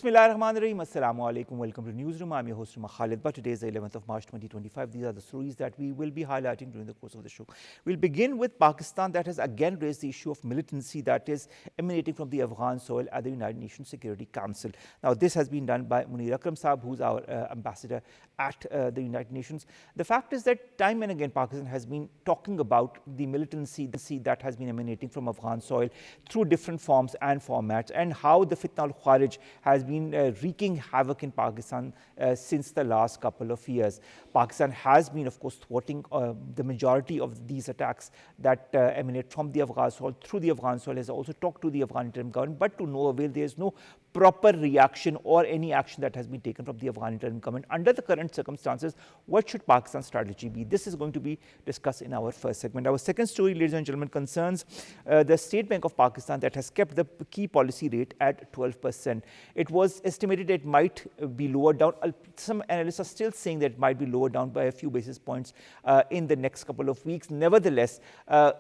Bismillahirrahmanirrahim. Assalamu alaikum. Welcome to Newsroom. I'm your host, Khalid. But today is the 11th of March 2025. These are the stories that we will be highlighting during the course of the show. We'll begin with Pakistan, that has again raised the issue of militancy that is emanating from the Afghan soil at the United Nations Security Council. Now, this has been done by Munir Akram Saab, who's our ambassador at the United Nations. The fact is that time and again Pakistan has been talking about the militancy that has been emanating from Afghan soil through different forms and formats, and how the fitna al-Kharij has been wreaking havoc in Pakistan since the last couple of years. Pakistan has been, of course, thwarting the majority of these attacks that emanate from the Afghan soil through the Afghan soil, has also talked to the Afghan interim government, but to no avail. There is no proper reaction or any action that has been taken from the Afghan interim government. Under the current circumstances, what should Pakistan's strategy be? This is going to be discussed in our first segment. Our second story, ladies and gentlemen, concerns the State Bank of Pakistan that has kept the key policy rate at 12%. It was estimated it might be lowered down. Some analysts are still saying that it might be lowered down by a few basis points in the next couple of weeks. Nevertheless,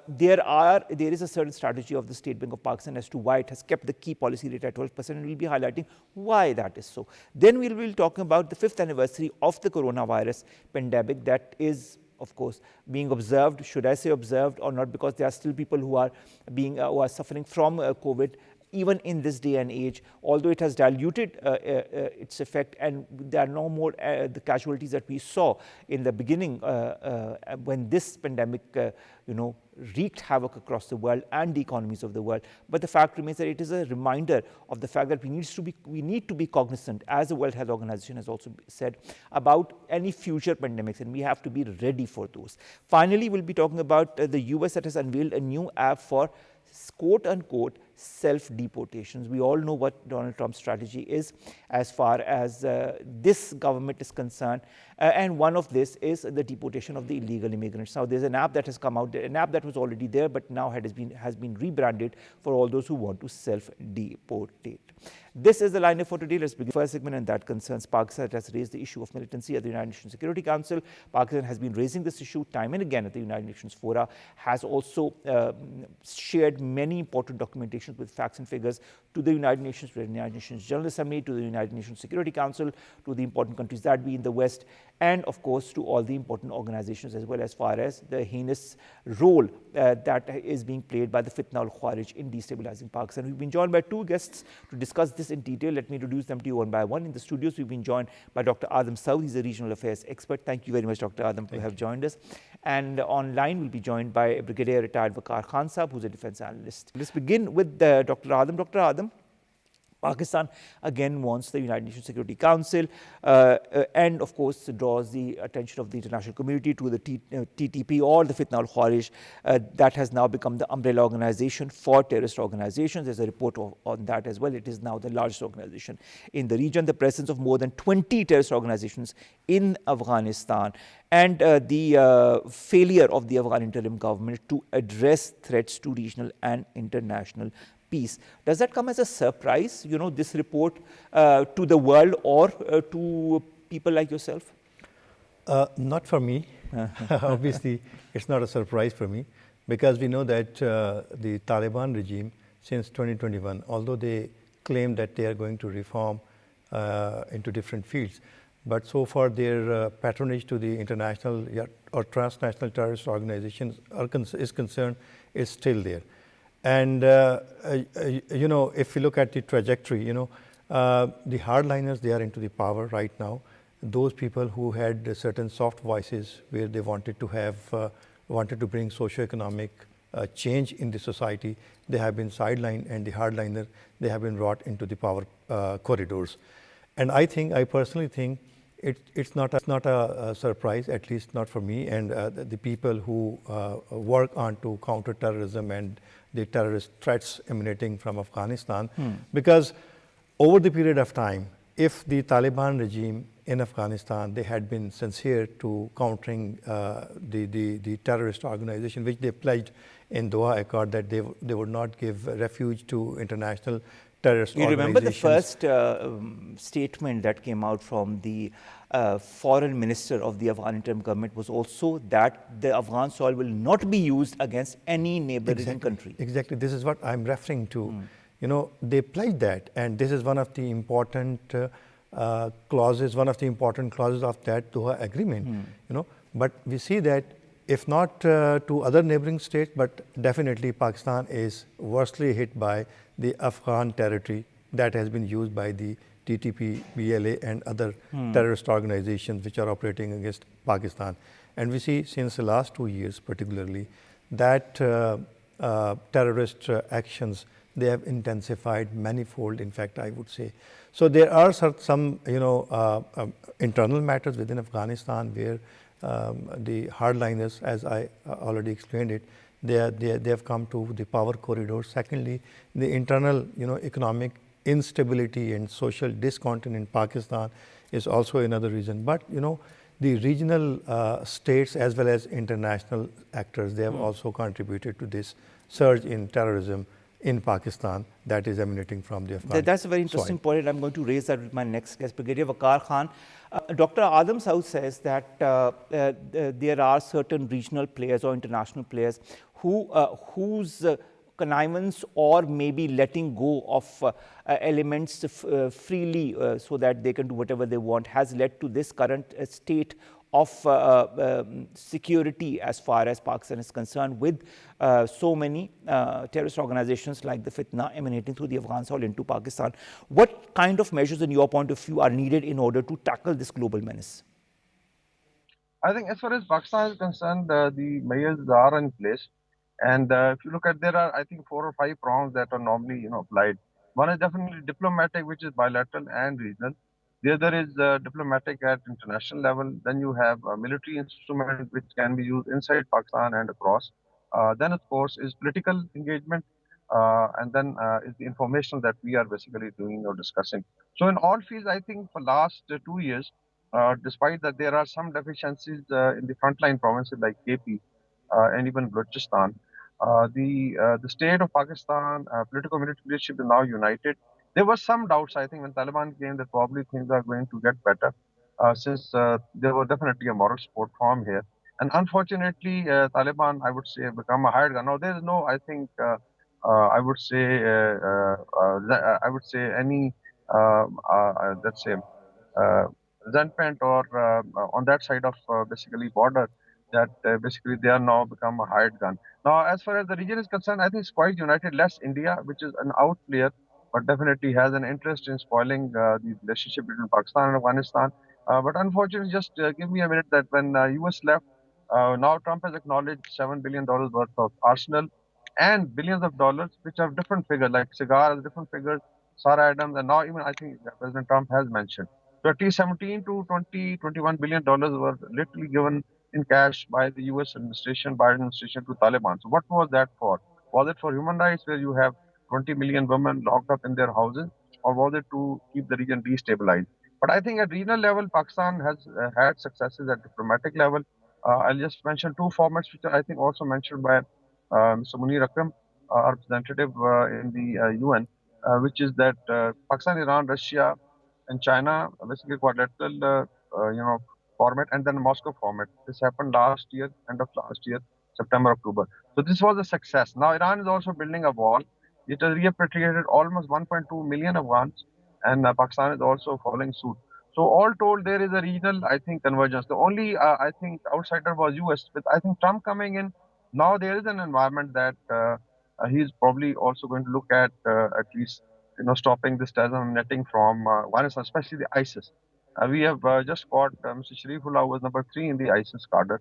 there is a certain strategy of the State Bank of Pakistan as to why it has kept the key policy rate at 12%, and we'll be highlighting why that is so. Then we will be talking about the 5th anniversary of the coronavirus pandemic that is, of course, being observed. Should I say observed or not? Because there are still people who are suffering from COVID even in this day and age, although it has diluted its effect, and there are no more the casualties that we saw in the beginning when this pandemic wreaked havoc across the world and the economies of the world. But the fact remains that it is a reminder of the fact that we need to be cognizant, as the World Health Organization has also said, about any future pandemics, and we have to be ready for those. Finally, we'll be talking about the US that has unveiled a new app for quote-unquote self-deportations. We all know what Donald Trump's strategy is as far as this government is concerned, and one of this is the deportation of the illegal immigrants. Now, there's an app that has come out, an app that was already there, but now has been rebranded for all those who want to self-deportate. This is the lineup for today. Let's begin the first segment, and that concerns Pakistan that has raised the issue of militancy at the United Nations Security Council. Pakistan has been raising this issue time and again at the United Nations fora, has also shared many important documentations with facts and figures to the United Nations, to the United Nations General Assembly, to the United Nations Security Council, to the important countries that be in the West, and of course to all the important organizations as well, as far as the heinous role that is being played by the fitna al-Kharij in destabilizing Pakistan. We've been joined by two guests to discuss this in detail. Let me introduce them to you one by one. In the studios, we've been joined by Dr. Saud. He's a regional affairs expert. Thank you very much, Dr. Adam, to have joined us. And online, we'll be joined by Brigadier retired Waqar Khan Saab, who's a defense analyst. Let's begin with Dr. Adam. Dr. Adam, Pakistan again wants the United Nations Security Council and of course draws the attention of the international community to the TTP, or the Fitna al-Kharij, that has now become the umbrella organization for terrorist organizations. There's a report on that as well. It is now the largest organization in the region. The presence of more than 20 terrorist organizations in Afghanistan, and the failure of the Afghan interim government to address threats to regional and international peace. Does that come as a surprise, this report to the world or to people like yourself? Not for me. Obviously, it's not a surprise for me, because we know that the Taliban regime since 2021, although they claim that they are going to reform into different fields, but so far their patronage to the international or transnational terrorist organizations is concerned is still there. And, if you look at the trajectory, the hardliners, they are into the power right now. Those people who had certain soft voices where they wanted to bring socio-economic change in the society, they have been sidelined, and the hardliner, they have been brought into the power corridors. And I personally think it's not a surprise, at least not for me and the people who work on to counter terrorism and the terrorist threats emanating from Afghanistan. Because over the period of time, if the Taliban regime in Afghanistan, they had been sincere to countering the terrorist organization, which they pledged in Doha Accord that they would not give refuge to international terrorist organizations. You remember the first statement that came out from the foreign minister of the Afghan interim government was also that the Afghan soil will not be used against any neighboring country. Exactly. This is what I'm referring to. they pledged that, and this is one of the important clauses, one of the important clauses of that Doha agreement. But we see that if not to other neighboring states, but definitely Pakistan is worstly hit by the Afghan territory that has been used by the TTP, BLA, and other terrorist organizations which are operating against Pakistan. And we see since the last 2 years, particularly, that terrorist actions, they have intensified manifold, in fact, I would say. So there are some, internal matters within Afghanistan where the hardliners, as I already explained it, they have come to the power corridor. Secondly, the internal, economic instability and social discontent in Pakistan is also another reason. But, the regional states as well as international actors, they have also contributed to this surge in terrorism in Pakistan that is emanating from the Afghan That's a very interesting point, and I'm going to raise that with my next guest, Brigadier Waqar Khan. Dr. Adam Saud says that there are certain regional players or international players whose connivance or maybe letting go of elements freely so that they can do whatever they want has led to this current state of security as far as Pakistan is concerned, with so many terrorist organizations like the Fitna emanating through the Afghan soil into Pakistan. What kind of measures, in your point of view, are needed in order to tackle this global menace? I think as far as Pakistan is concerned, the measures are in place. And if you look at, there are, I think, 4 or 5 prongs that are normally, applied. One is definitely diplomatic, which is bilateral and regional. The other is diplomatic at international level. Then you have a military instrument which can be used inside Pakistan and across. Then, of course, is political engagement. And then is the information that we are basically doing or discussing. So in all fields, I think for last 2 years, despite that there are some deficiencies in the frontline provinces like KP and even Balochistan, the state of Pakistan, political military leadership is now united. There were some doubts, I think, when Taliban came that probably things are going to get better, since there was definitely a moral support from here. And unfortunately, Taliban, I would say, have become a hired gun. Now, there is no, I think, I would say any, let's say, uh, resentment or on that side of basically border, that basically they are now become a hired gun. Now, as far as the region is concerned, I think it's quite united, less India, which is an out player, but definitely has an interest in spoiling the relationship between Pakistan and Afghanistan. But unfortunately, just give me a minute, that when US left, now Trump has acknowledged $7 billion worth of arsenal and billions of dollars, which have different figures, like cigar has different figures, Sarah Adams, and now even I think President Trump has mentioned. 2017 to 2021 billion dollars were literally given in cash by the US administration, Biden administration, to Taliban. So what was that for? Was it for human rights, where you have 20 million women locked up in their houses, or was it to keep the region destabilized? But I think at regional level, Pakistan has had successes at diplomatic level. I'll just mention 2 formats, which are, I think, also mentioned by Mr. Munir Akram, our representative in the UN, which is that Pakistan, Iran, Russia, and China, basically quadrilateral, format, and then Moscow format. This happened last year, end of last year, September, October. So this was a success. Now Iran is also building a wall. It has repatriated almost 1.2 million Afghans, and Pakistan is also following suit. So all told, there is a regional, I think, convergence. The only, I think, outsider was US. With, I think, Trump coming in, now there is an environment that he's probably also going to look at least, stopping this terrorism netting from Afghanistan, especially the ISIS. We have just caught Mr. Sharifullah, who was number 3 in the ISIS cadre.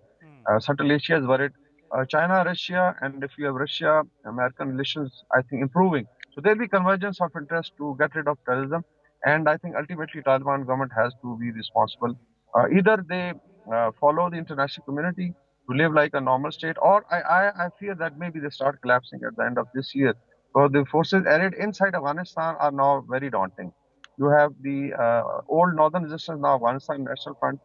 Central Asia is worried. China, Russia, and if you have Russia, American relations, I think, improving. So there'll be convergence of interest to get rid of terrorism. And I think ultimately Taliban government has to be responsible. Either they follow the international community to live like a normal state, or I fear that maybe they start collapsing at the end of this year. So the forces arrayed inside Afghanistan are now very daunting. You have the old northern resistance now, Afghanistan National Front,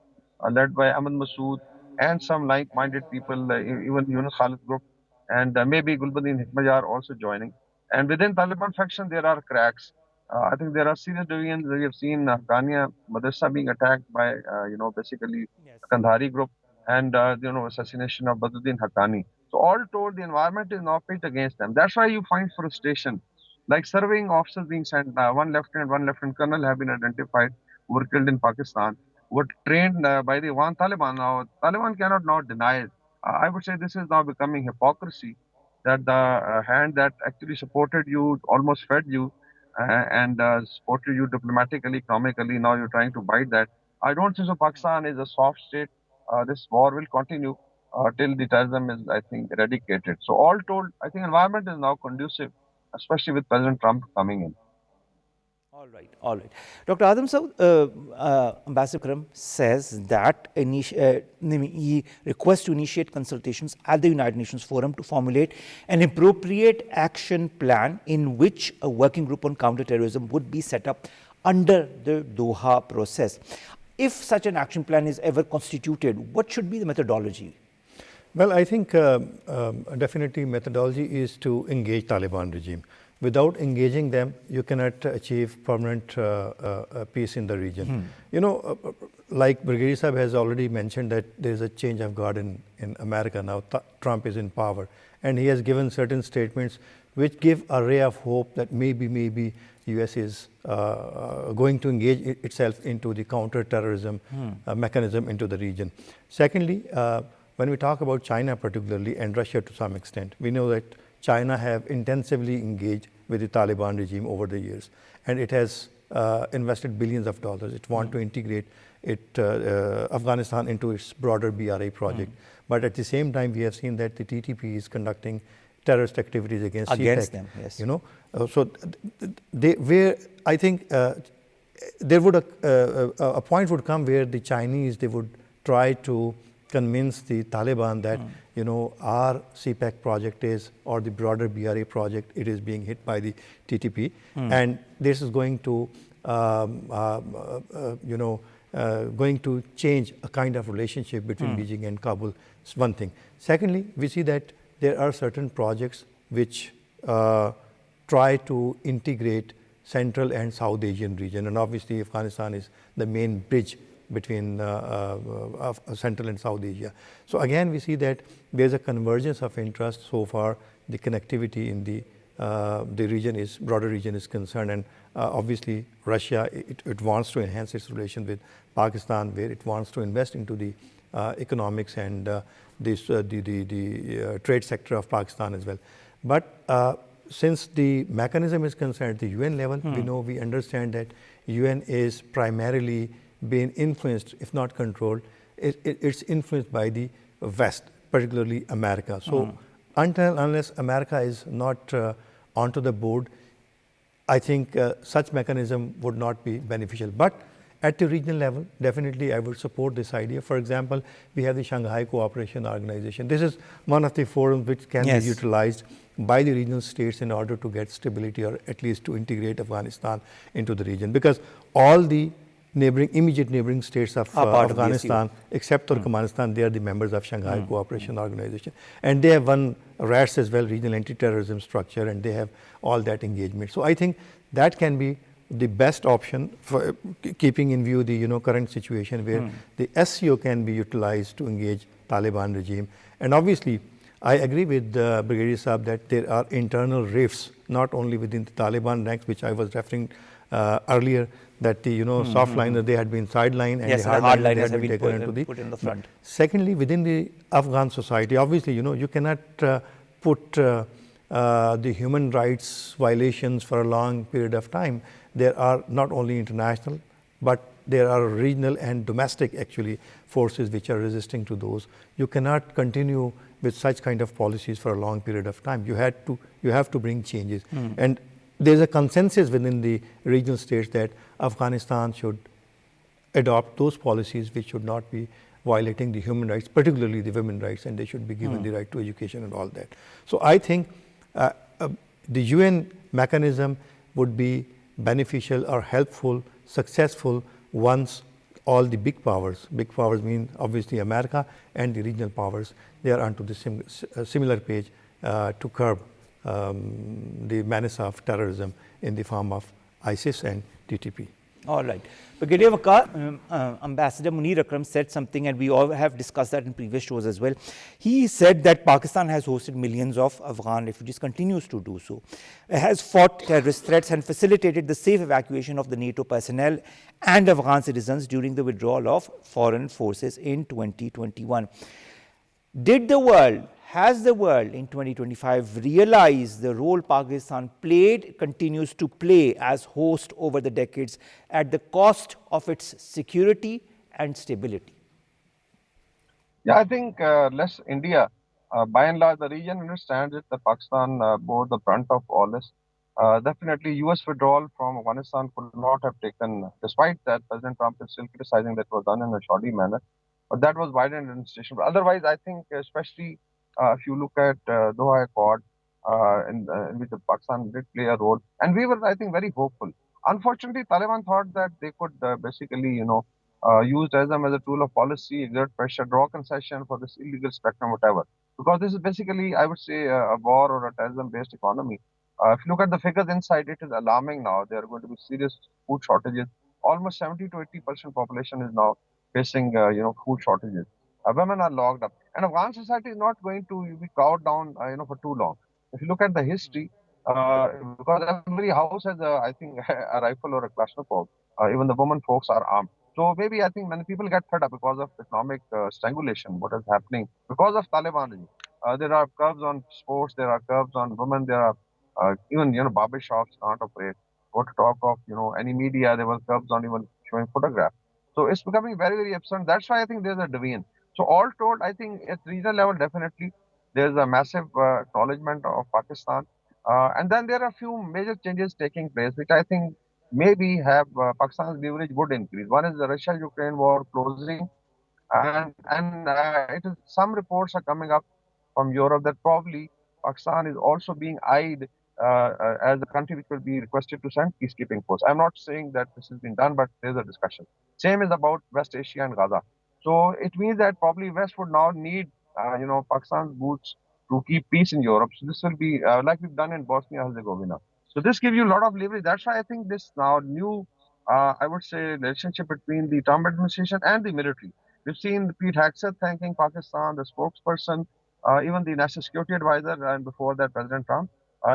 led by Ahmad Masood, and some like-minded people, even Khalid group, and maybe Gulbuddin Hikmatyar also joining. And within Taliban faction, there are cracks. I think there are serious divisions. We have seen Afghania Madrasa being attacked by, basically Yes. Kandhari group, and assassination of Badruddin Haqqani. So all told, the environment is now pitched against them. That's why you find frustration. like surveying officers being sent. One lieutenant colonel have been identified who were killed in Pakistan, were trained by the one Taliban. Now, Taliban cannot now deny it. I would say this is now becoming hypocrisy that the hand that actually supported you, almost fed you, and supported you diplomatically, economically, now you're trying to bite that. I don't think so. Pakistan is a soft state. This war will continue till the terrorism is, I think, eradicated. So all told, I think environment is now conducive, especially with President Trump coming in. All right, all right. Dr. Adam Saud, Ambassador Karam says that he requests to initiate consultations at the United Nations Forum to formulate an appropriate action plan in which a working group on counterterrorism would be set up under the Doha process. If such an action plan is ever constituted, what should be the methodology? Well, I think definitely methodology is to engage Taliban regime. Without engaging them, you cannot achieve permanent peace in the region. You know, like Brigadier Sahib has already mentioned that there is a change of guard in America now. Trump is in power, and he has given certain statements which give a ray of hope that maybe US is going to engage itself into the counter-terrorism mechanism into the region. Secondly, when we talk about China particularly and Russia to some extent, we know that China have intensively engaged with the Taliban regime over the years, and it has invested billions of dollars. It wants to integrate Afghanistan into its broader BRA project. But at the same time, we have seen that the TTP is conducting terrorist activities against them. Yes. You know, so where I think there would a point would come where the Chinese, they would try to convince the Taliban that you know, our CPEC project is, or the broader BRA project, it is being hit by the TTP, and this is going to you know, going to change a kind of relationship between Beijing and Kabul. It's one thing. Secondly, we see that there are certain projects which try to integrate Central and South Asian region, and obviously Afghanistan is the main bridge between Central and South Asia. So again, we see that there's a convergence of interest so far. The connectivity in the region is, broader region is concerned, and obviously Russia, it wants to enhance its relation with Pakistan, where it wants to invest into the economics and the trade sector of Pakistan as well. But since the mechanism is concerned at the UN level, we understand that UN is primarily being influenced, if not controlled, it's influenced by the West, particularly America. So unless America is not onto the board, I think such mechanism would not be beneficial. But at the regional level, definitely I would support this idea. For example, we have the Shanghai Cooperation Organization. This is one of the forums which can be utilized by the regional states in order to get stability, or at least to integrate Afghanistan into the region. Because all the immediate neighboring states of Afghanistan, except Turkmenistan, they are the members of Shanghai Cooperation Organization. And they have one RATS as well, regional anti-terrorism structure, and they have all that engagement. So I think that can be the best option for keeping in view the current situation where the SCO can be utilized to engage Taliban regime. And obviously, I agree with Brigadier Saab that there are internal rifts, not only within the Taliban ranks, which I was referring earlier, that the soft liner, they had been sidelined, and the hard liners have been taken into put in the front. Secondly, within the Afghan society, obviously, you cannot put the human rights violations for a long period of time. There are not only international, but there are regional and domestic actually forces which are resisting to those. You cannot continue with such kind of policies for a long period of time. You have to bring changes. And there's a consensus within the regional states that Afghanistan should adopt those policies which should not be violating the human rights, particularly the women's rights, and they should be given the right to education and all that. So I think the UN mechanism would be beneficial or helpful, successful, once all the big powers mean obviously America and the regional powers, they are onto the similar page to curb the menace of terrorism in the form of ISIS and TTP. All right. Brigadier Waqar, Ambassador Munir Akram said something, and we all have discussed that in previous shows as well. He said that Pakistan has hosted millions of Afghan refugees, continues to do so, has fought terrorist threats and facilitated the safe evacuation of the NATO personnel and Afghan citizens during the withdrawal of foreign forces in 2021. Has the world in 2025 realized the role Pakistan continues to play as host over the decades at the cost of its security and stability? Yeah, I think less India. By and large, the region understands it that Pakistan bore the brunt of all this. Definitely, U.S. withdrawal from Afghanistan could not have taken, despite that, President Trump is still criticizing that was done in a shoddy manner. But that was Biden administration. But otherwise, I think, especially if you look at Doha Accord, in which Pakistan did play a role, and we were, I think, very hopeful. Unfortunately, Taliban thought that they could basically, use terrorism as a tool of policy, exert pressure, draw concession for this illegal spectrum, whatever. Because this is basically, I would say, a war or a terrorism-based economy. If you look at the figures inside, it is alarming now. There are going to be serious food shortages. Almost 70 to 80% population is now facing, food shortages. Women are locked up, and Afghan society is not going to be cowed down, for too long. If you look at the history, because every house has, I think, a rifle or a Kalashnikov. Even the women folks are armed. So maybe I think many people get fed up because of economic strangulation, what is happening because of Taliban regime. There are curbs on sports, there are curbs on women, there are even barber shops can't operate. What to talk of any media? There were curbs on even showing photographs. So it's becoming very very absurd. That's why I think there's a division. So all told, I think at regional level definitely there's a massive acknowledgement of Pakistan, and then there are a few major changes taking place, which I think maybe have Pakistan's leverage would increase. One is the Russia-Ukraine war closing, and it is some reports are coming up from Europe that probably Pakistan is also being eyed as a country which will be requested to send peacekeeping force. I'm not saying that this has been done, but there's a discussion. Same is about West Asia and Gaza. So it means that probably West would now need, Pakistan's boots to keep peace in Europe. So this will be like we've done in Bosnia Herzegovina. So this gives you a lot of leverage. That's why I think this now new, I would say, relationship between the Trump administration and the military. We've seen Pete Hegseth thanking Pakistan, the spokesperson, even the national security advisor, and before that, President Trump,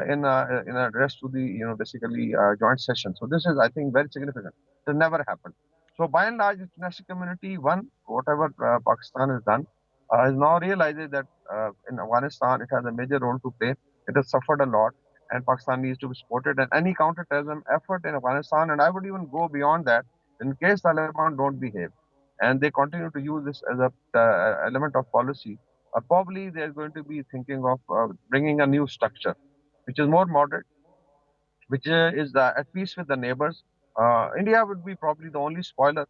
in an address to the basically joint session. So this is, I think, very significant. It never happened. So by and large, the international community, one, whatever Pakistan has done, has now realized that in Afghanistan it has a major role to play. It has suffered a lot, and Pakistan needs to be supported. And any counter-terrorism effort in Afghanistan, and I would even go beyond that, in case Taliban don't behave, and they continue to use this as a element of policy, probably they're going to be thinking of bringing a new structure, which is more moderate, which is at peace with the neighbors. India would be probably the only spoiler.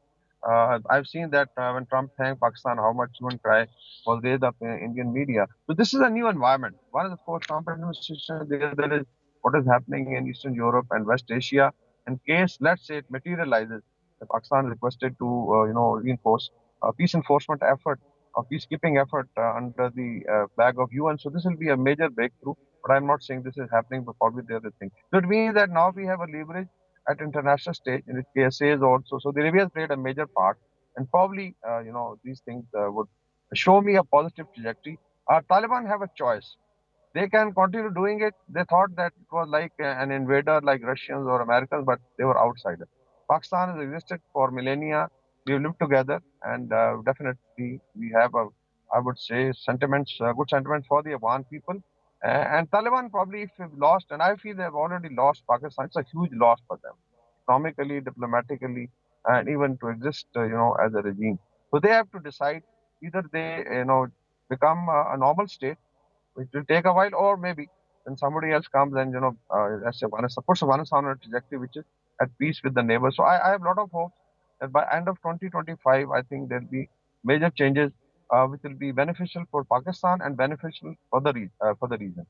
I've seen that when Trump thanked Pakistan, how much human cry was raised up in Indian media. So this is a new environment. One is, of course, Trump administration. The other is what is happening in Eastern Europe and West Asia. In case, let's say, it materializes, Pakistan is requested to, reinforce peace enforcement effort, a peacekeeping effort under the flag of UN. So this will be a major breakthrough. But I'm not saying this is happening, but probably the other thing. So it means that now we have a leverage at international stage in which KSA is also. So the Arabia has played a major part, and probably these things would show me a positive trajectory. Taliban have a choice. They can continue doing it. They thought that it was like an invader, like Russians or Americans, but they were outsiders. Pakistan has existed for millennia. We've lived together, and definitely we have I would say, sentiments, good sentiments for the Afghan people. And Taliban probably, if they've lost, and I feel they've already lost Pakistan, it's a huge loss for them, economically, diplomatically, and even to exist, as a regime. So they have to decide either they, become a normal state, which will take a while, or maybe when somebody else comes and, let's say, puts Afghanistan on a trajectory which is at peace with the neighbors. So I have a lot of hope that by end of 2025, I think there'll be major changes which will be beneficial for Pakistan and beneficial for the region.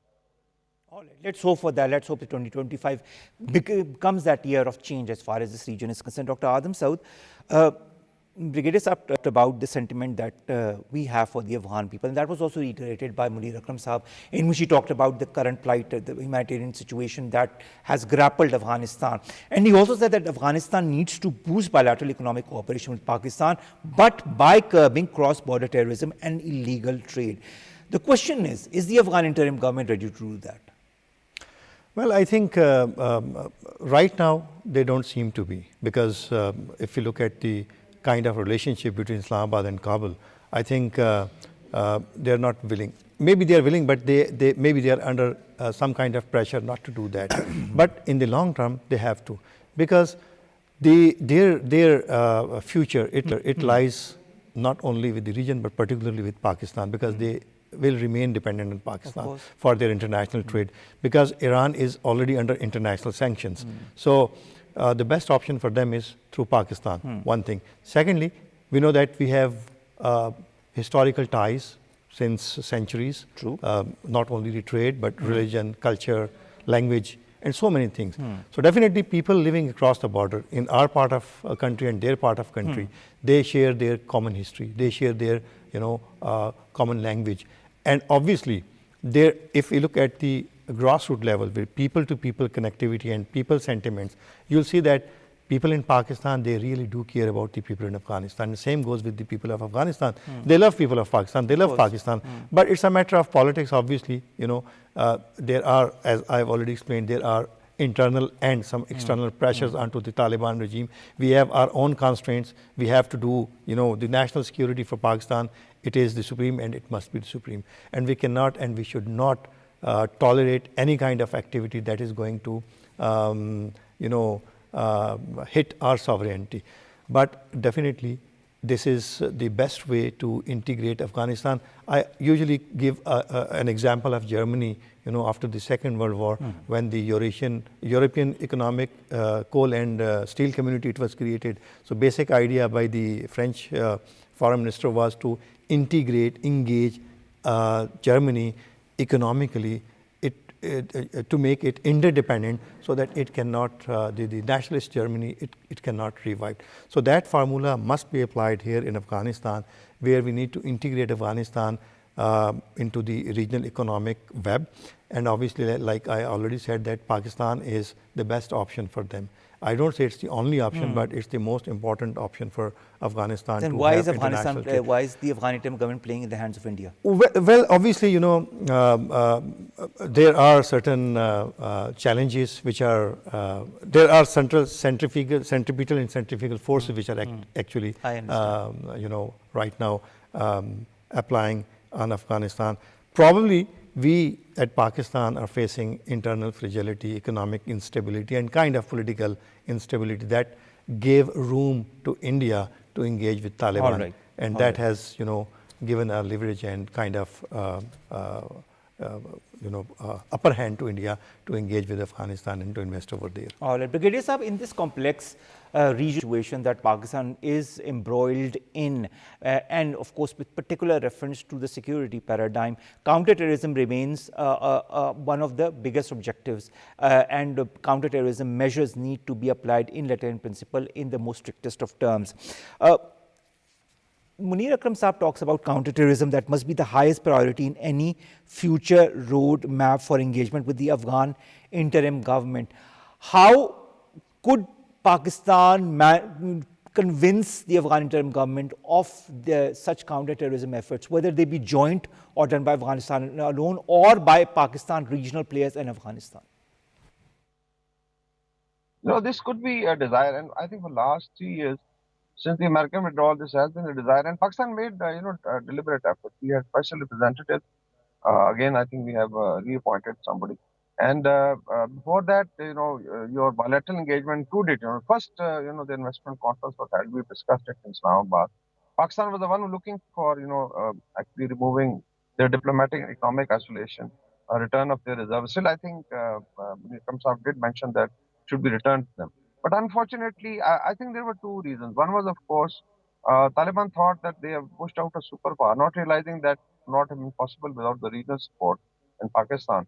All right, let's hope for that. Let's hope that 2025 becomes that year of change as far as this region is concerned. Dr. Saud, Brigadier Saab talked about the sentiment that we have for the Afghan people, and that was also reiterated by Munir Akram Saab, in which he talked about the current plight, the humanitarian situation that has grappled Afghanistan. And he also said that Afghanistan needs to boost bilateral economic cooperation with Pakistan, but by curbing cross-border terrorism and illegal trade. The question is the Afghan interim government ready to do that? Well, I think right now they don't seem to be, because if you look at the kind of relationship between Islamabad and Kabul, I think they're not willing. Maybe they are willing, but maybe they are under some kind of pressure not to do that. But in the long term, they have to, because their future, it lies not only with the region, but particularly with Pakistan, because they will remain dependent on Pakistan for their international trade, because Iran is already under international sanctions. So the best option for them is through Pakistan, one thing. Secondly, we know that we have historical ties since centuries. True. Not only the trade, but religion, culture, language, and so many things. So definitely people living across the border in our part of a country and their part of country, they share their common history, they share their common language. And obviously, if you look at the grassroots level, with people-to-people connectivity and people sentiments, you'll see that people in Pakistan, they really do care about the people in Afghanistan. The same goes with the people of Afghanistan. They love people of Pakistan, they love Pakistan. But it's a matter of politics, obviously. There are, as I've already explained, there are internal and some external pressures onto the Taliban regime. We have our own constraints. We have to do, the national security for Pakistan. It is the supreme, and it must be the supreme. And we cannot and we should not tolerate any kind of activity that is going to, hit our sovereignty. But definitely, this is the best way to integrate Afghanistan. I usually give an example of Germany, after the Second World War, when the European Economic Coal and Steel Community, it was created. So basic idea by the French foreign minister was to engage Germany economically, to make it interdependent, so that it cannot, the nationalist Germany, it cannot revive. So that formula must be applied here in Afghanistan, where we need to integrate Afghanistan into the regional economic web. And obviously, like I already said, that Pakistan is the best option for them. I don't say it's the only option, but it's the most important option for Afghanistan. Then why is why is the Afghan interim government playing in the hands of India? Well, obviously, there are certain challenges which are, there are centripetal and centrifugal forces which are actually, right now applying on Afghanistan. Probably we at Pakistan are facing internal fragility, economic instability, and kind of political instability that gave room to India to engage with Taliban. And that has, given a leverage and kind of, upper hand to India to engage with Afghanistan and to invest over there. All right. Brigadier Saab, in this complex region situation that Pakistan is embroiled in, and of course with particular reference to the security paradigm, counterterrorism remains one of the biggest objectives, and counterterrorism measures need to be applied in letter and principle in the most strictest of terms. Munir Akram Saab talks about counterterrorism that must be the highest priority in any future road map for engagement with the Afghan interim government. How could Pakistan convince the Afghan interim government of such counterterrorism efforts, whether they be joint or done by Afghanistan alone or by Pakistan regional players in Afghanistan? This could be a desire, and I think for the last 3 years, since the American withdrawal, this has been a desire, and Pakistan made a deliberate effort. We had special representatives. Again, I think we have reappointed somebody. And before that, your bilateral engagement included. First, the investment conference was held. We discussed it in Islamabad. Pakistan was the one looking for, actually removing their diplomatic and economic isolation, a return of their reserves. Still, I think Kamsaf did mention that should be returned to them. But unfortunately, I think there were two reasons. One was, of course, Taliban thought that they have pushed out a superpower, not realizing that not have been possible without the regional support in Pakistan.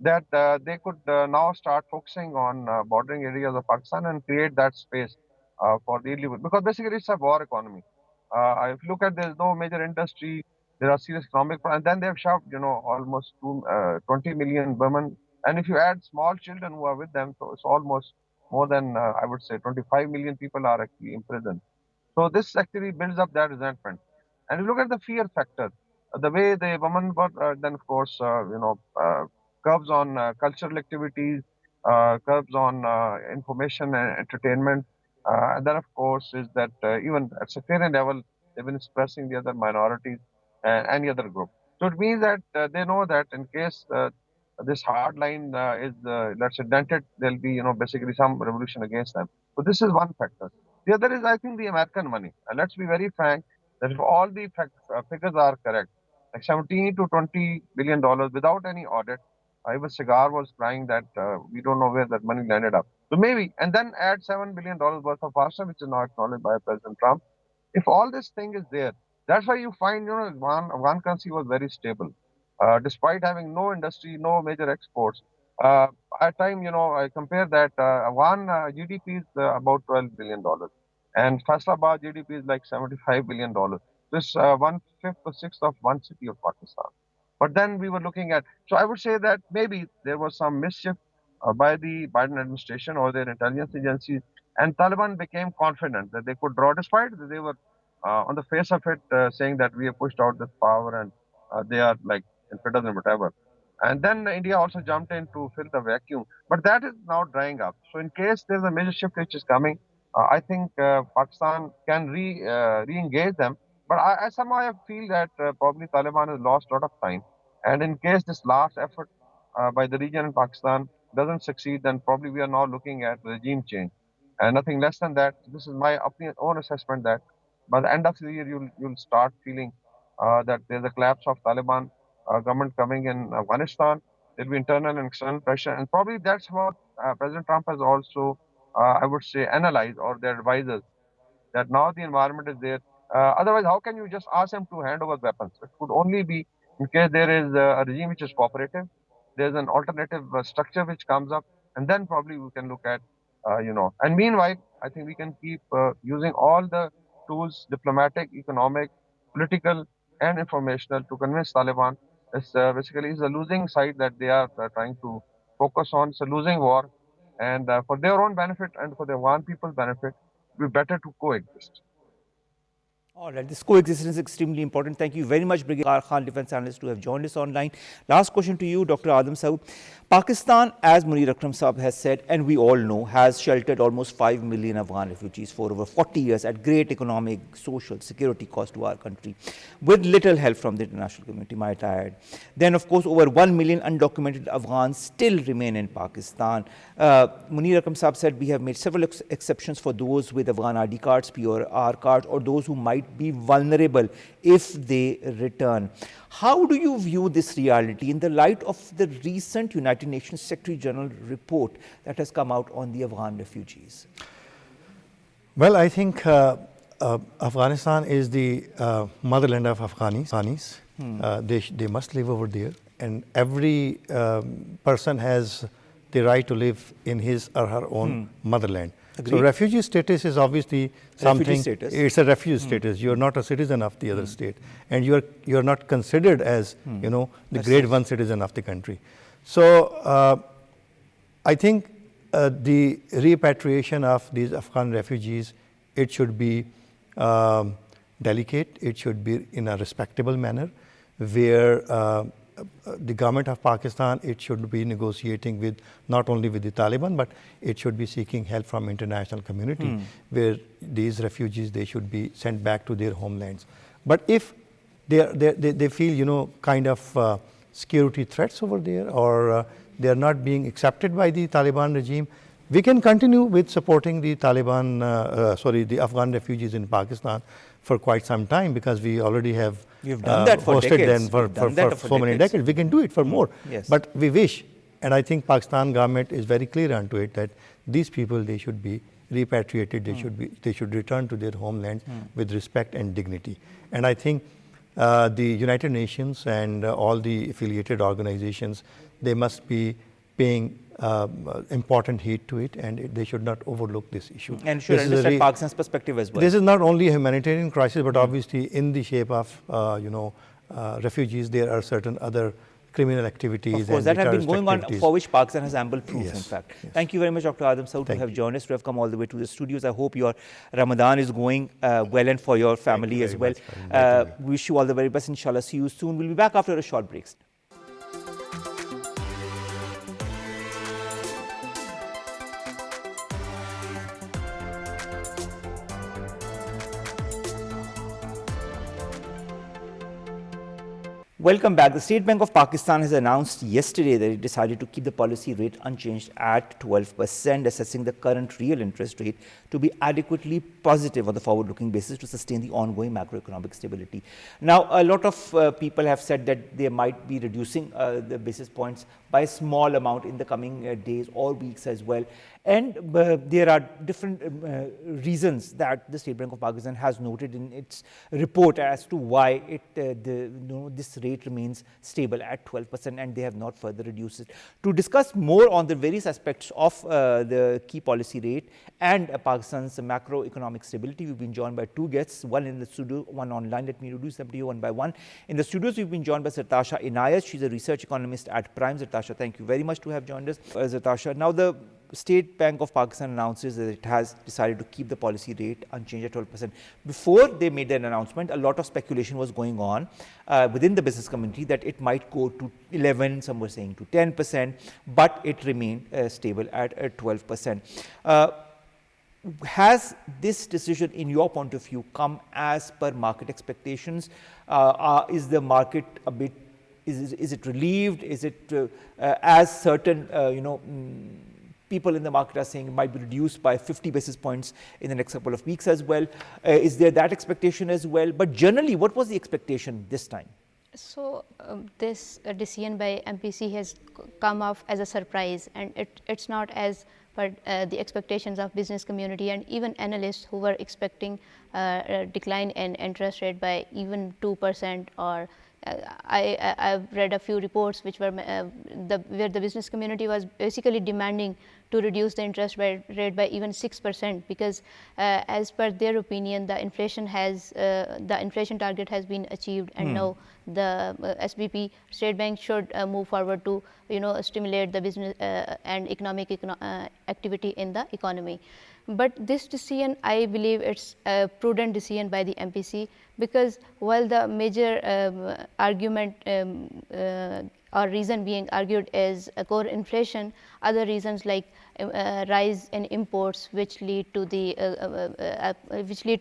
That they could now start focusing on bordering areas of Pakistan and create that space for the livelihood, because basically it's a war economy. If you look at, there's no major industry, there are serious economic problems, and then they've shoved, almost 20 million women, and if you add small children who are with them, so it's almost more than, I would say, 25 million people are actually imprisoned. So this actually builds up that resentment. And you look at the fear factor, the way the women were, then of course, curbs on cultural activities, curbs on information and entertainment. And then of course is that even at sectarian level, they've been suppressing the other minorities and any other group. So it means that they know that in case this hard line is, let's say, dented, there'll be, basically some revolution against them. So this is one factor. The other is, I think, the American money. And let's be very frank that if all the figures are correct, like 17 to 20 billion dollars without any audit, even Cigar was crying that we don't know where that money landed up. So maybe, and then add $7 billion worth of Arslan, which is now acknowledged by President Trump. If all this thing is there, that's why you find, Afghan currency was very stable, despite having no industry, no major exports. Uh, at time, I compare that Afghan GDP is about $12 billion, and Faisalabad GDP is like $75 billion. This one fifth or sixth of one city of Pakistan. But then we were looking at, so I would say that maybe there was some mischief by the Biden administration or their intelligence agencies, and Taliban became confident that they could draw, despite that they were on the face of it saying that we have pushed out this power and they are like infidels and whatever. And then India also jumped in to fill the vacuum, but that is now drying up. So in case there's a major shift which is coming, I think Pakistan can re-engage them. But I somehow I feel that probably Taliban has lost a lot of time. And in case this last effort by the region in Pakistan doesn't succeed, then probably we are now looking at regime change and nothing less than that. This is my opinion, own assessment, that by the end of the year you'll start feeling that there's a collapse of Taliban government coming in Afghanistan. There'll be internal and external pressure, and probably that's what President Trump has also, I would say, analyzed, or their advisors, that now the environment is there. Otherwise, how can you just ask them to hand over weapons? It could only be in case there is a regime which is cooperative, there's an alternative structure which comes up, and then probably we can look at, And meanwhile, I think we can keep using all the tools, diplomatic, economic, political, and informational, to convince Taliban. It's basically is a losing side that they are trying to focus on. It's a losing war, and for their own benefit and for the one people's benefit, it would be better to coexist. All right, this coexistence is extremely important. Thank you very much, Brigadier Khan, defense analyst, to have joined us online. Last question to you, Dr. Adam Saud. Pakistan, as Munir Akram Saab has said, and we all know, has sheltered almost 5 million Afghan refugees for over 40 years at great economic, social, security cost to our country, with little help from the international community, might I add. Then, of course, over 1 million undocumented Afghans still remain in Pakistan. Munir Akram Saab said we have made several exceptions for those with Afghan ID cards, PRR cards, or those who might be vulnerable if they return. How do you view this reality in the light of the recent United Nations Secretary General report that has come out on the Afghan refugees? Well, I think Afghanistan is the motherland of Afghanis. They must live over there, and every person has the right to live in his or her own motherland. Agreed. So refugee status is obviously something. It's a refugee status. You are not a citizen of the other state, and you are not considered as the grade 1 citizen of the country. So I think the repatriation of these Afghan refugees, it should be delicate. It should be in a respectable manner, where the government of Pakistan, it should be negotiating with not only with the Taliban, but it should be seeking help from international community, where these refugees, they should be sent back to their homelands. But if they feel kind of security threats over there, or they are not being accepted by the Taliban regime, we can continue with supporting the the Afghan refugees in Pakistan for quite some time, because we already have hosted them for so many decades. We can do it for more. Yes. But we wish, and I think Pakistan government is very clear onto it, that these people, they should be repatriated. They should return to their homelands with respect and dignity. And I think the United Nations and all the affiliated organizations, they must be paying important heed to it, and they should not overlook this issue. And should understand Pakistan's perspective as well. This is not only a humanitarian crisis, but obviously in the shape of refugees, there are certain other criminal activities. Of course, that have been going on, for which Pakistan has ample proof, in fact. Yes. Thank you very much, Dr. Saud, to have joined us, to have come all the way to the studios. I hope your Ramadan is going well, and for your family as well. Wish you all the very best, inshallah. See you soon. We'll be back after a short break. Welcome back. The State Bank of Pakistan has announced yesterday that it decided to keep the policy rate unchanged at 12%, assessing the current real interest rate to be adequately positive on the forward-looking basis to sustain the ongoing macroeconomic stability. Now, a lot of people have said that they might be reducing the basis points by a small amount in the coming days or weeks as well. And there are different reasons that the State Bank of Pakistan has noted in its report as to why this rate remains stable at 12%, and they have not further reduced it. To discuss more on the various aspects of the key policy rate and Pakistan's macroeconomic stability, we've been joined by two guests, one in the studio, one online. Let me introduce them to you one by one. In the studios, we've been joined by Zartasha Inayat. She's a research economist at Prime. Zartasha, thank you very much to have joined us. Zartasha, now the State Bank of Pakistan announces that it has decided to keep the policy rate unchanged at 12%. Before they made that announcement, a lot of speculation was going on within the business community that it might go to 11, some were saying to 10%, but it remained stable at 12%. Has this decision, in your point of view, come as per market expectations? Is the market a bit, is it relieved? Is it as certain, people in the market are saying it might be reduced by 50 basis points in the next couple of weeks as well? Is there that expectation as well? But generally, what was the expectation this time? So this decision by MPC has come off as a surprise, and it's not as per the expectations of business community and even analysts who were expecting a decline in interest rate by even 2%, or I've read a few reports which were where the business community was basically demanding to reduce the interest rate by even 6%, because as per their opinion, the inflation target has been achieved, and now the SBP State Bank should move forward to stimulate the business and economic activity in the economy. But this decision, I believe it's a prudent decision by the MPC, because while the major argument or reason being argued is core inflation, other reasons like rise in imports, which lead to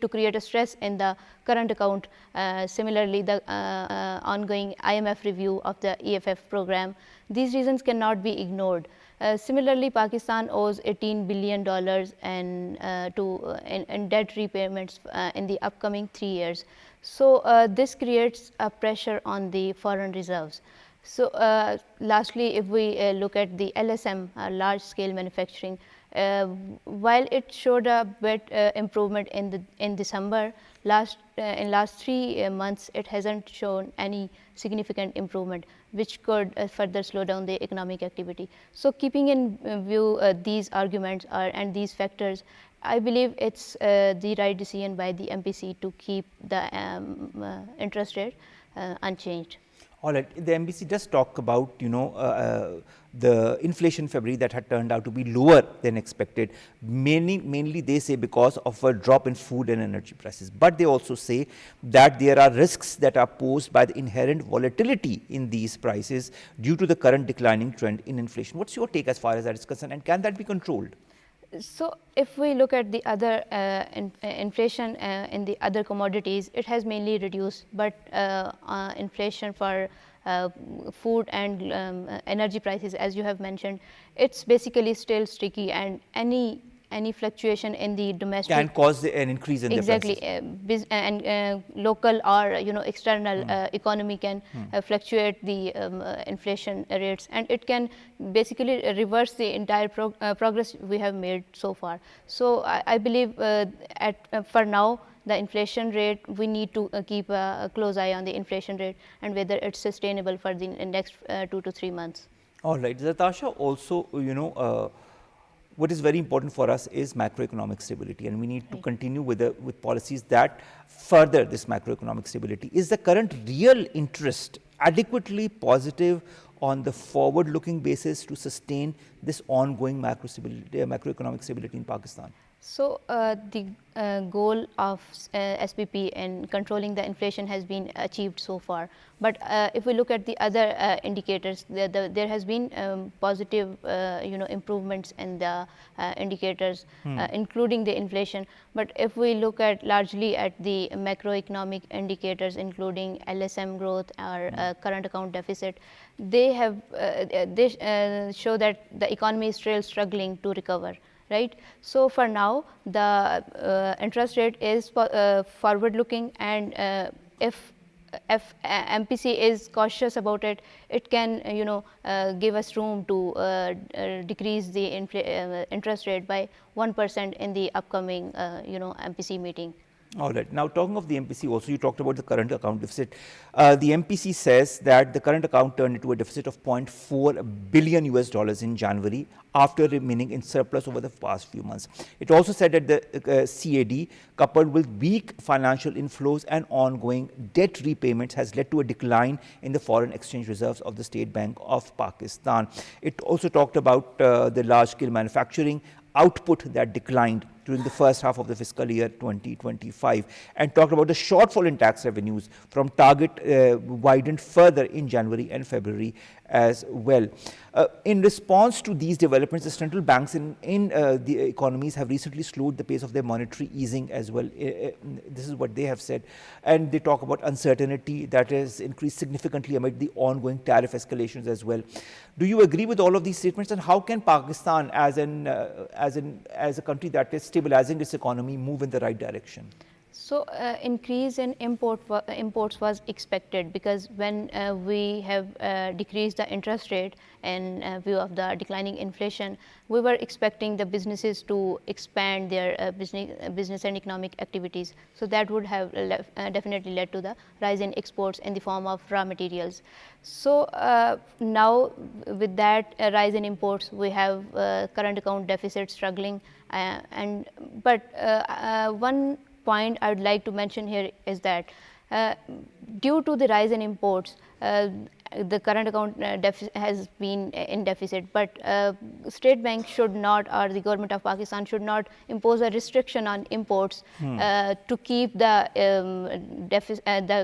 create a stress in the current account. Similarly, the ongoing IMF review of the EFF program. These reasons cannot be ignored. Similarly, Pakistan owes $18 billion in debt repayments in the upcoming 3 years. So this creates a pressure on the foreign reserves. So lastly, if we look at the LSM, large scale manufacturing, while it showed a bit improvement in December, in last 3 months it hasn't shown any significant improvement, which could further slow down the economic activity. So keeping in view these arguments and these factors, I believe it's the right decision by the MPC to keep the interest rate unchanged. All right, the MPC does talk about, the inflation February that had turned out to be lower than expected. Mainly they say because of a drop in food and energy prices. But they also say that there are risks that are posed by the inherent volatility in these prices due to the current declining trend in inflation. What's your take as far as that is concerned, and can that be controlled? So if we look at the other inflation in the other commodities, it has mainly reduced, but inflation for food and energy prices, as you have mentioned, it's basically still sticky, and any fluctuation in the domestic can cause an increase in the prices. Exactly, and local or external economy can fluctuate the inflation rates, and it can basically reverse the entire progress we have made so far. So I believe for now, the inflation rate, we need to keep a close eye on the inflation rate and whether it's sustainable for the next 2 to 3 months. All right, Zartasha, also, what is very important for us is macroeconomic stability, and we need to continue with policies that further this macroeconomic stability. Is the current real interest adequately positive on the forward-looking basis to sustain this ongoing macroeconomic stability in Pakistan? So, the goal of SBP in controlling the inflation has been achieved so far. But if we look at the other indicators, there has been positive, improvements in the indicators, including the inflation. But if we look at largely at the macroeconomic indicators, including LSM growth or current account deficit, they have show that the economy is still struggling to recover. Right. So, for now the interest rate is forward looking, and if MPC is cautious about it, it can give us room to decrease the interest rate by 1% in the upcoming MPC meeting. All right. Now, talking of the MPC also, you talked about the current account deficit. The MPC says that the current account turned into a deficit of $0.4 billion in January after remaining in surplus over the past few months. It also said that the CAD, coupled with weak financial inflows and ongoing debt repayments, has led to a decline in the foreign exchange reserves of the State Bank of Pakistan. It also talked about the large-scale manufacturing output that declined during the first half of the fiscal year 2025, and talked about the shortfall in tax revenues from target widened further in January and February as well. In response to these developments, the central banks in the economies have recently slowed the pace of their monetary easing as well. This is what they have said, and they talk about uncertainty that has increased significantly amid the ongoing tariff escalations as well. Do you agree with all of these statements, and how can Pakistan, as a country that is stabilizing its economy, move in the right direction? So, increase in imports was expected, because when we have decreased the interest rate in view of the declining inflation, we were expecting the businesses to expand their business and economic activities. So, that would have definitely led to the rise in exports in the form of raw materials. So, now with that rise in imports, we have current account deficit struggling, but one point I would like to mention here is that due to the rise in imports, the current account has been in deficit, but State Bank should not, or the government of Pakistan should not impose a restriction on imports to keep the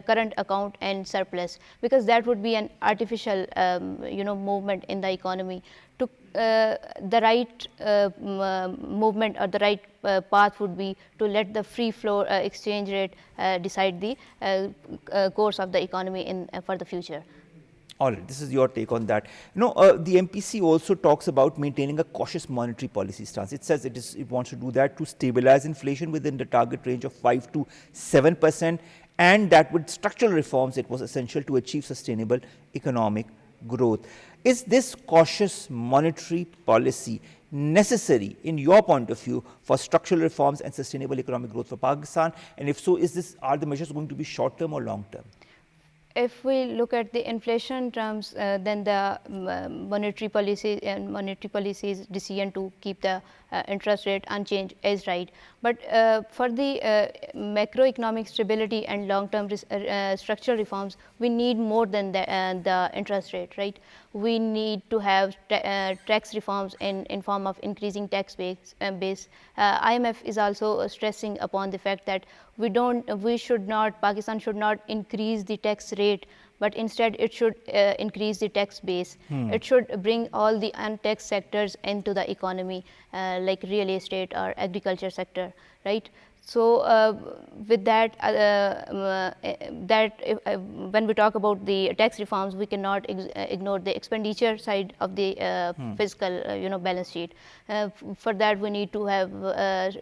current account in surplus, because that would be an artificial movement in the economy. The right movement or the right path would be to let the free flow exchange rate decide the course of the economy for the future. All right, this is your take on that. The MPC also talks about maintaining a cautious monetary policy stance. It says it wants to do that to stabilize inflation within the target range of 5 to 7%, and that with structural reforms, it was essential to achieve sustainable economic growth. Is this cautious monetary policy necessary, in your point of view, for structural reforms and sustainable economic growth for Pakistan? And if so, are the measures going to be short-term or long-term? If we look at the inflation terms, then the monetary policy's decision to keep the interest rate unchanged is right. But for the macroeconomic stability and long-term structural reforms, we need more than the interest rate, right? We need to have tax reforms in form of increasing tax base. IMF is also stressing upon the fact that Pakistan should not increase the tax rate, but instead it should increase the tax base. It should bring all the untaxed sectors into the economy, like real estate or agriculture sector, right? So, with that, when we talk about the tax reforms, we cannot ignore the expenditure side of the fiscal, balance sheet. For that, we need to have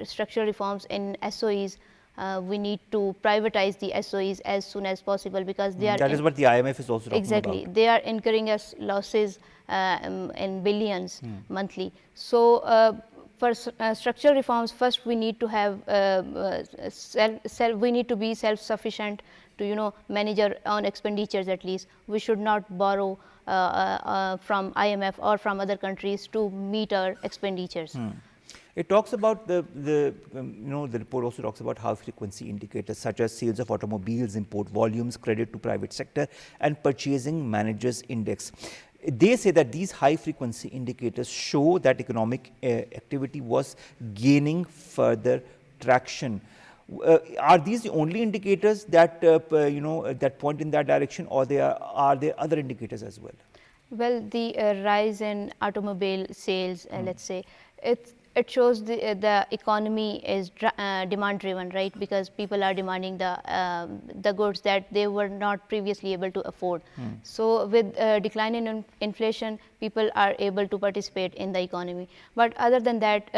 structural reforms in SOEs. We need to privatize the SOEs as soon as possible, because they are. That is what the IMF is also talking exactly. about. They are incurring us losses in billions monthly. So, for structural reforms, first we need to have we need to be self-sufficient to manage our own expenditures. At least we should not borrow from IMF or from other countries to meet our expenditures. It talks about the report also talks about high frequency indicators such as sales of automobiles, import volumes, credit to private sector, and purchasing managers index. They say that these high frequency indicators show that economic activity was gaining further traction. Are these the only indicators that that point in that direction, or are there other indicators as well? Well, the rise in automobile sales, let's say, it shows the economy is demand driven, right? Because people are demanding the goods that they were not previously able to afford. So with decline in inflation, people are able to participate in the economy. But other than that,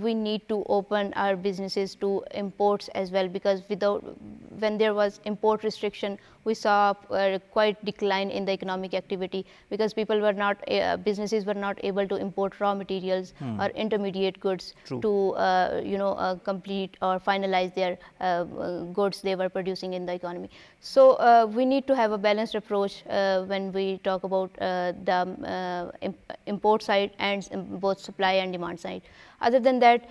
we need to open our businesses to imports as well, because when there was import restriction, we saw quite decline in the economic activity, because people were not businesses were not able to import raw materials or intermediate goods to complete or finalize their goods they were producing in the economy. So we need to have a balanced approach when we talk about the import side and both supply and demand side. Other than that,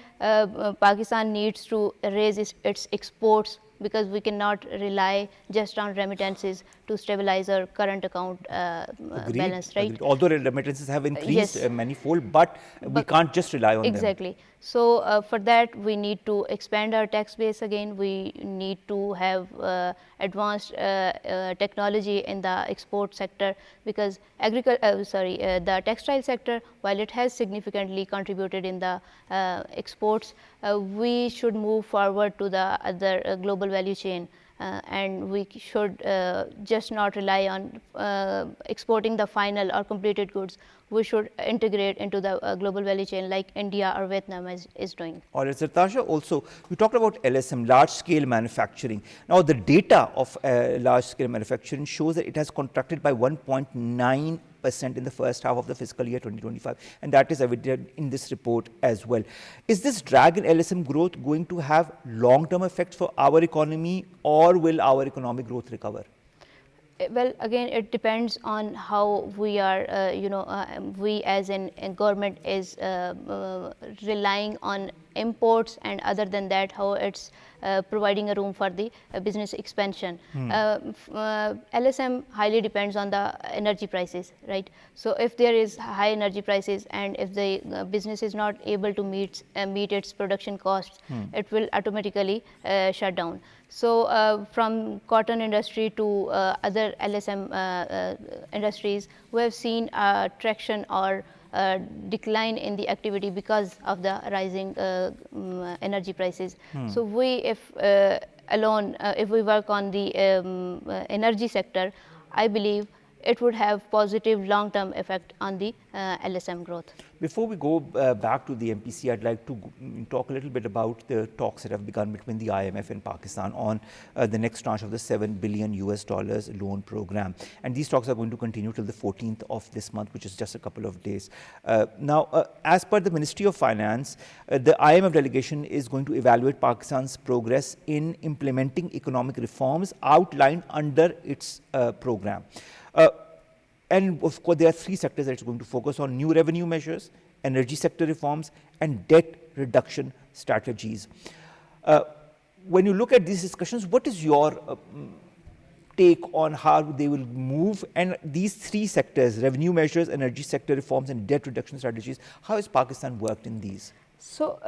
Pakistan needs to raise its exports, because we cannot rely just on remittances to stabilize our current account balance, right? Agreed. Although remittances have increased manifold, but we can't just rely on them. Exactly. So for that, we need to expand our tax base again. We need to have advanced technology in the export sector, because the textile sector, while it has significantly contributed in the exports, we should move forward to the other global value chain. And we should just not rely on exporting the final or completed goods. We should integrate into the global value chain like India or Vietnam is doing. All right, Zartasha, also, you talked about LSM, large-scale manufacturing. Now, the data of large-scale manufacturing shows that it has contracted by 1.9% in the first half of the fiscal year 2025, and that is evident in this report as well. Is this drag in LSM growth going to have long-term effects for our economy, or will our economic growth recover? Well, again, it depends on how we are, we as in government is relying on imports, and other than that, how it's providing a room for the business expansion. LSM highly depends on the energy prices, right? So if there is high energy prices, and if the business is not able to meet its production costs, it will automatically shut down. So from cotton industry to other LSM industries, we have seen traction or decline in the activity because of the rising energy prices. So if we work on the energy sector, I believe it would have positive long-term effect on the LSM growth. Before we go back to the MPC, I'd like to talk a little bit about the talks that have begun between the IMF and Pakistan on the next tranche of the $7 billion loan program. And these talks are going to continue till the 14th of this month, which is just a couple of days. Now, as per the Ministry of Finance, the IMF delegation is going to evaluate Pakistan's progress in implementing economic reforms outlined under its program. And of course, there are three sectors that it's going to focus on: new revenue measures, energy sector reforms, and debt reduction strategies. When you look at these discussions, what is your take on how they will move? And these three sectors, revenue measures, energy sector reforms, and debt reduction strategies, how has Pakistan worked in these? So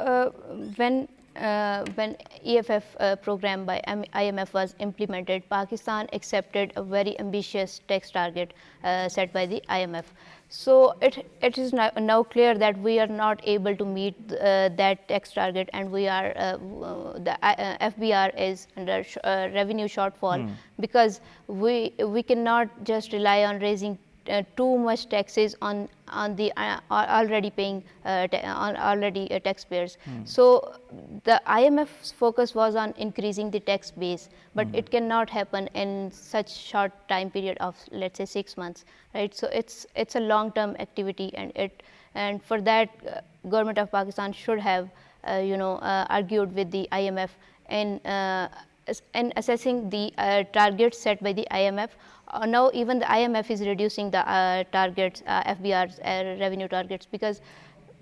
when EFF program by IMF was implemented, Pakistan accepted a very ambitious tax target set by the IMF. So it is now clear that we are not able to meet that tax target, and we are the FBR is under revenue shortfall, because we cannot just rely on raising too much taxes on the already paying taxpayers. So the IMF's focus was on increasing the tax base, but it cannot happen in such short time period of, let's say, 6 months, right? So it's a long-term activity, and And for that, government of Pakistan should have, argued with the IMF in assessing the targets set by the IMF. Now even the IMF is reducing the targets, FBR's revenue targets, because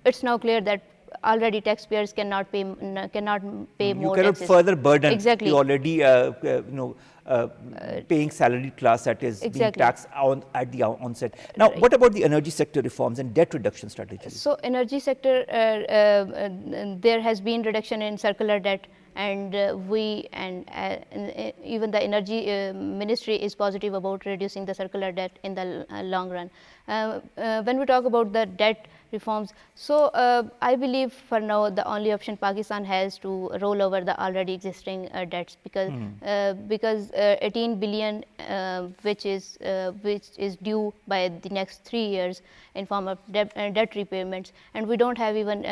it's now clear that already taxpayers cannot pay more You cannot taxes. further burden Exactly. the already paying salaried class that is being Exactly. taxed at the onset. Now, what about the energy sector reforms and debt reduction strategies? So energy sector, there has been reduction in circular debt, and even the energy ministry is positive about reducing the circular debt in the long run. When we talk about the debt reforms, so I believe for now the only option Pakistan has to roll over the already existing debts, because 18 billion which is due by the next 3 years in form of debt repayments, and we don't have even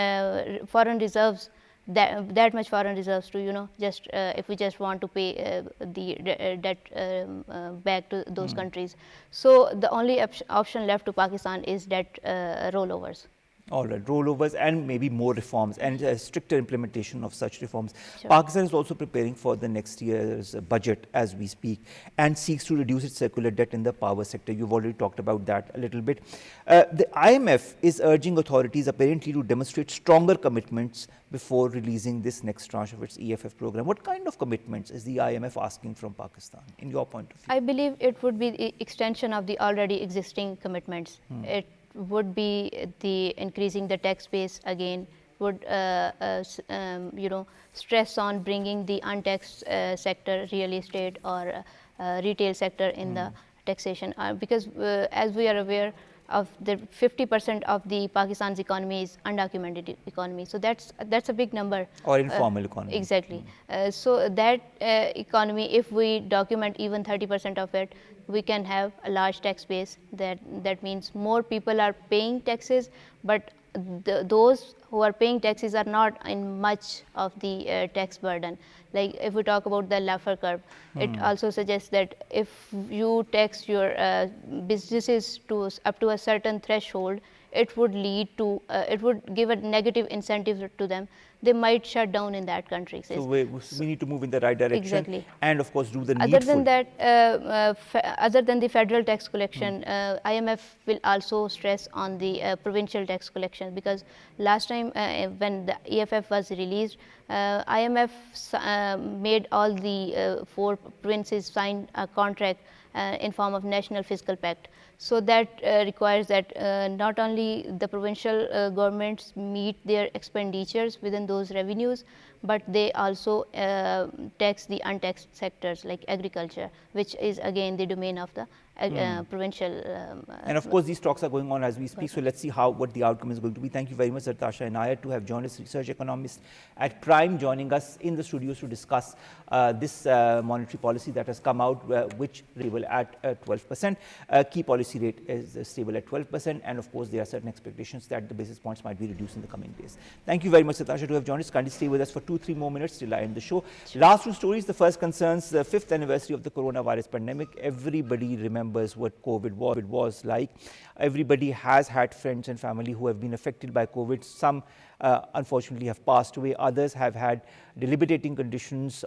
foreign reserves, that much foreign reserves to just if we just want to pay the debt back to those countries. So the only option left to Pakistan is debt rollovers. All right, rollovers and maybe more reforms and stricter implementation of such reforms. Sure. Pakistan is also preparing for the next year's budget as we speak and seeks to reduce its circular debt in the power sector. You've already talked about that a little bit. The IMF is urging authorities apparently to demonstrate stronger commitments before releasing this next tranche of its EFF program. What kind of commitments is the IMF asking from Pakistan, in your point of view? I believe it would be the extension of the already existing commitments. It would be the increasing the tax base again, would stress on bringing the untaxed sector, real estate or retail sector in the taxation, because as we are aware of, the 50% of the Pakistan's economy is undocumented economy, so that's a big number. Or informal economy. Exactly. So that economy, if we document even 30% of it, we can have a large tax base. That means more people are paying taxes, but those who are paying taxes are not in much of the tax burden. Like if we talk about the Laffer curve, it also suggests that if you tax your businesses up to a certain threshold, it would lead to, it would give a negative incentive to them. They might shut down in that country. So we need to move in the right direction. Exactly. And of course do the Other needful. than that, other than the federal tax collection, IMF will also stress on the provincial tax collection, because last time when the EFF was released, IMF made all the 4 provinces sign a contract in form of National Fiscal Pact. So that requires that not only the provincial governments meet their expenditures within those revenues, but they also tax the untaxed sectors like agriculture, which is again the domain of the provincial. And of course, these talks are going on as we speak. So let's see what the outcome is going to be. Thank you very much, Zartasha and Inayat, to have joined us, research economist at Prime, joining us in the studios to discuss this monetary policy that has come out, which stable at 12%. Key policy rate is stable at 12%. And of course, there are certain expectations that the basis points might be reduced in the coming days. Thank you very much, Zartasha, to have joined us. Kindly stay with us for 2-3 more minutes till I end the show. Sure. Last 2 stories. The first concerns the 5th anniversary of the coronavirus pandemic. Everybody remembers what COVID was like. Everybody has had friends and family who have been affected by COVID. Some unfortunately have passed away. Others have had debilitating conditions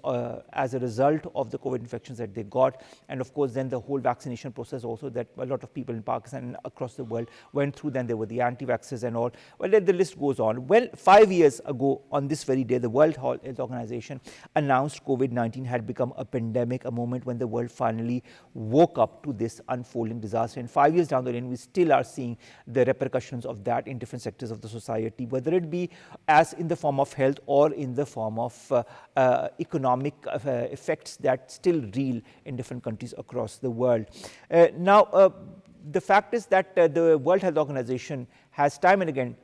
as a result of the COVID infections that they got. And of course, then the whole vaccination process also that a lot of people in Pakistan and across the world went through. Then there were the anti-vaxxers and all. Well, then the list goes on. Well, 5 years ago on this very day, the World Health Organization announced COVID-19 had become a pandemic, a moment when the world finally woke up to this unfolding disaster. And 5 years down the lane, we still are seeing the repercussions of that in different sectors of the society, whether it be as in the form of health or in the form of economic effects that still reel in different countries across the world. Now, the fact is that the World Health Organization has time and again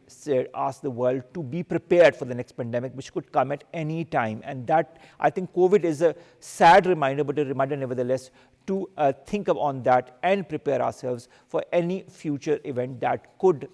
asked the world to be prepared for the next pandemic, which could come at any time. And that, I think COVID is a sad reminder, but a reminder nevertheless to think on that and prepare ourselves for any future event that could,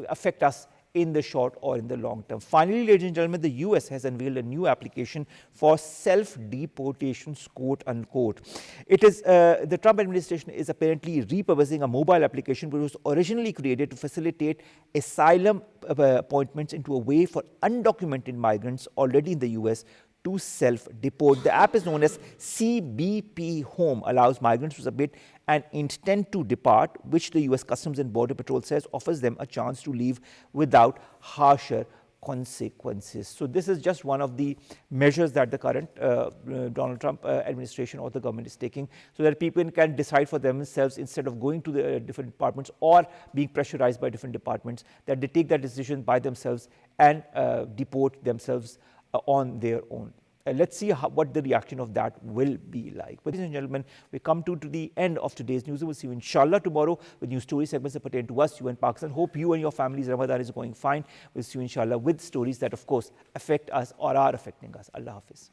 affect us in the short or in the long term. Finally, ladies and gentlemen, the US has unveiled a new application for self-deportations, quote unquote. It is the Trump administration is apparently repurposing a mobile application which was originally created to facilitate asylum appointments into a way for undocumented migrants already in the US to self-deport. The app is known as SBP Home, allows migrants to submit an intent to depart, which the US Customs and Border Patrol says offers them a chance to leave without harsher consequences. So this is just one of the measures that the current Donald Trump administration or the government is taking, so that people can decide for themselves instead of going to the different departments or being pressurized by different departments, that they take that decision by themselves and deport themselves on their own. Let's see what the reaction of that will be like. But ladies and gentlemen, we come to the end of today's news. We'll see you inshallah tomorrow with new story segments that pertain to us, you and Pakistan. Hope you and your families' Ramadan is going fine. We'll see you inshallah with stories that of course affect us or are affecting us. Allah Hafiz.